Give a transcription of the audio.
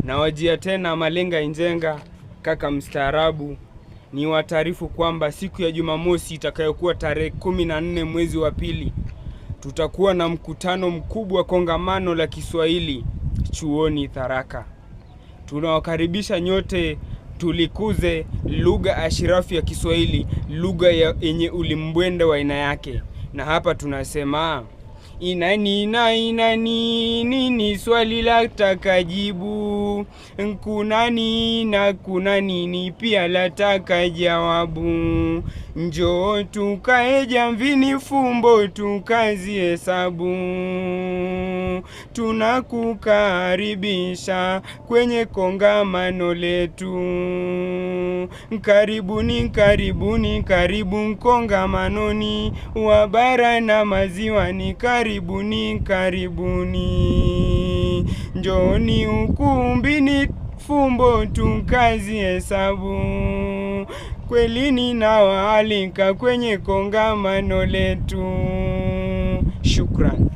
Na wajia tena Malenga Injenga, kaka mstaarabu, ni wataarifu kwamba siku ya Jumamosi itakayokuwa tarehe 14 mwezi wa pili, tutakuwa na mkutano mkubwa, kongamano la Kiswahili chuoni Tharaka. Tunawakaribisha nyote, tulikuze lugha ashirafu ya Kiswahili, lugha yenye ulimbwende wa aina yake. Na hapa tunasema nini swali la takajibu, kunani na kunani pia la takajawabu. Njoo tukae jamvini, fumbo tukazi hesabu. Tunakukaribisha kwenye kongamano letu. Karibuni, karibuni, karibu kongamanoni, wa bara na maziwani. Karibuni, karibuni, njooni ukumbini, fumbo tukazi hesabu. Kweli ninawaalika kwenye kongamano letu. Shukran.